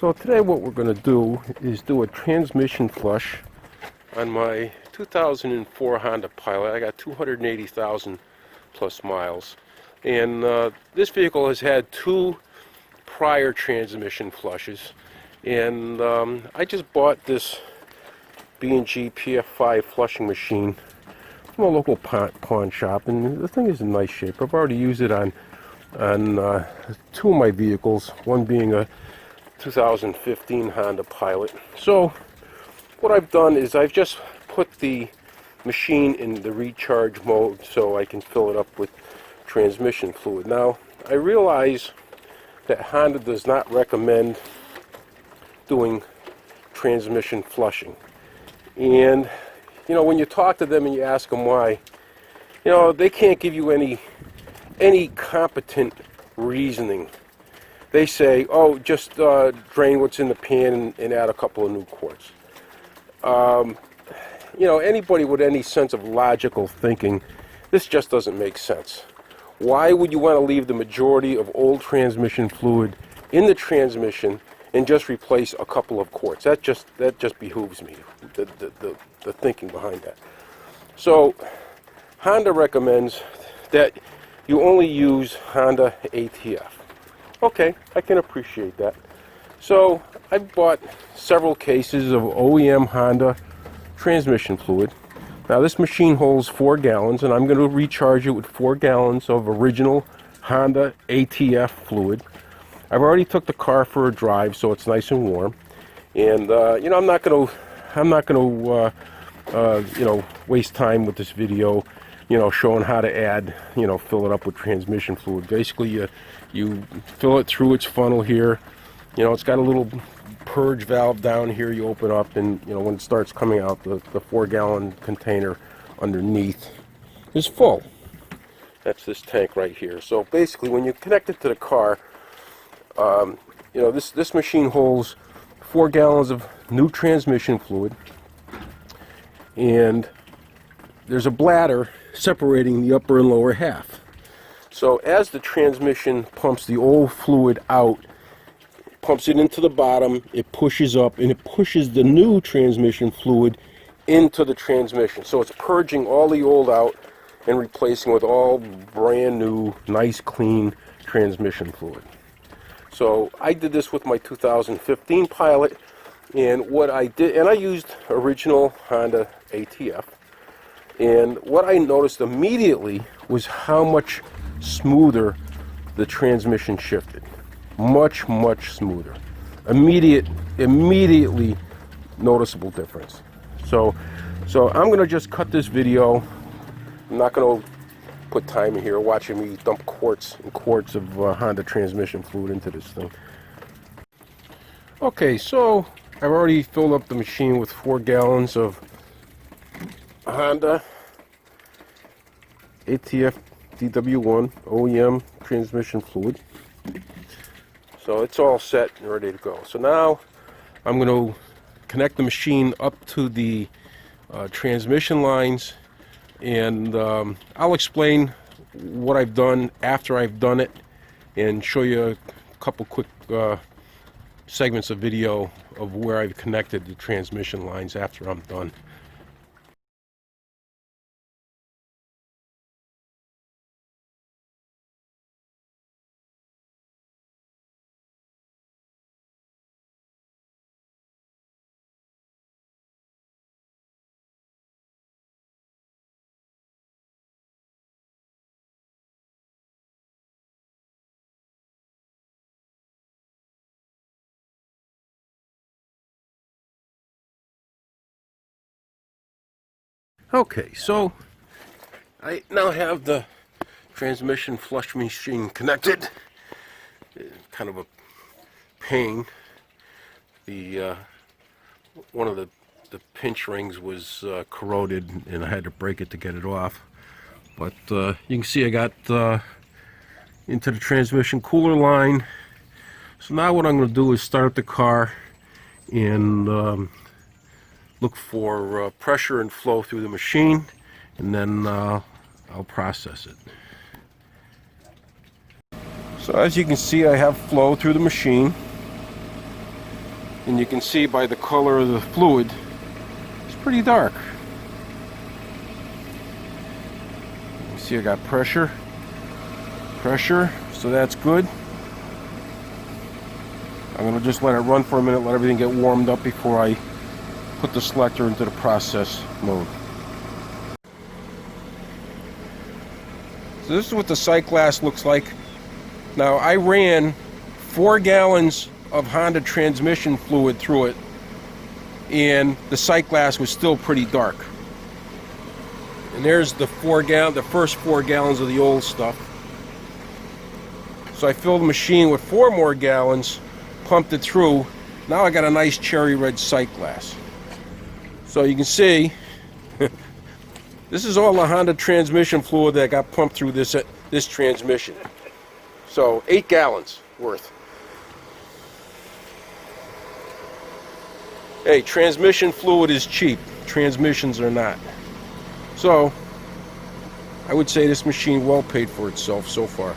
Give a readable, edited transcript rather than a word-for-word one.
So today what we're going to do is do a transmission flush on my 2004 Honda Pilot. I got 280,000 plus miles, and this vehicle has had two prior transmission flushes, and I just bought this BG PF5 flushing machine from a local pawn shop, and the thing is in nice shape. I've already used it on two of my vehicles, one being a 2015 Honda Pilot. So what I've done is I've just put the machine in the recharge mode so I can fill it up with transmission fluid. Now, I realize that Honda does not recommend doing transmission flushing. And, you know, when you talk to them and you ask them why, you know, they can't give you any competent reasoning. They say, oh, just drain what's in the pan and add a couple of new quarts. You know, anybody with any sense of logical thinking, this just doesn't make sense. Why would you want to leave the majority of old transmission fluid in the transmission and just replace a couple of quarts? That just behooves me, the thinking behind that. So Honda recommends that you only use Honda ATF. Okay, I can appreciate that. So I've bought several cases of OEM Honda transmission fluid. Now this machine holds 4 gallons, and I'm going to recharge it with 4 gallons of original Honda ATF fluid. I've already took the car for a drive, so it's nice and warm. And you know, I'm not going to you know, waste time with this video, you know, showing how to add, you know, fill it up with transmission fluid. Basically, you fill it through its funnel here. You know, it's got a little purge valve down here you open up, and, you know, when it starts coming out, the 4-gallon container underneath is full. That's this tank right here. So basically, when you connect it to the car, you know, this machine holds 4 gallons of new transmission fluid, and there's a bladder separating the upper and lower half. So as the transmission pumps the old fluid out, pumps it into the bottom, it pushes up, and it pushes the new transmission fluid into the transmission. So it's purging all the old out and replacing with all brand new, nice, clean transmission fluid. So I did this with my 2015 Pilot, and what I did, and I used original Honda ATF, and what I noticed immediately was how much smoother the transmission shifted. Much smoother. Immediately noticeable difference. So I'm going to just cut this video. I'm not going to put time in here watching me dump quarts and quarts of Honda transmission fluid into this thing. Okay, so I've already filled up the machine with 4 gallons of Honda ATF DW1 OEM transmission fluid. So it's all set and ready to go. So now I'm going to connect the machine up to the transmission lines, and I'll explain what I've done after I've done it and show you a couple quick segments of video of where I've connected the transmission lines after I'm done. Okay, so I now have the transmission flush machine connected. Kind of a pain. The one of the pinch rings was corroded, and I had to break it to get it off. But you can see I got into the transmission cooler line. So now what I'm going to do is start the car and look for pressure and flow through the machine, and then I'll process it. So as you can see, I have flow through the machine. And you can see by the color of the fluid, it's pretty dark. You see I got pressure, so that's good. I'm going to just let it run for a minute, let everything get warmed up before I put the selector into the process mode. So this is what the sight glass looks like. Now I ran 4 gallons of Honda transmission fluid through it, and the sight glass was still pretty dark. And there's the first 4 gallons of the old stuff. So I filled the machine with 4 more gallons, pumped it through. Now I got a nice cherry red sight glass. So you can see, this is all the Honda transmission fluid that got pumped through this transmission. So 8 gallons worth. Hey, transmission fluid is cheap. Transmissions are not. So I would say this machine well paid for itself so far.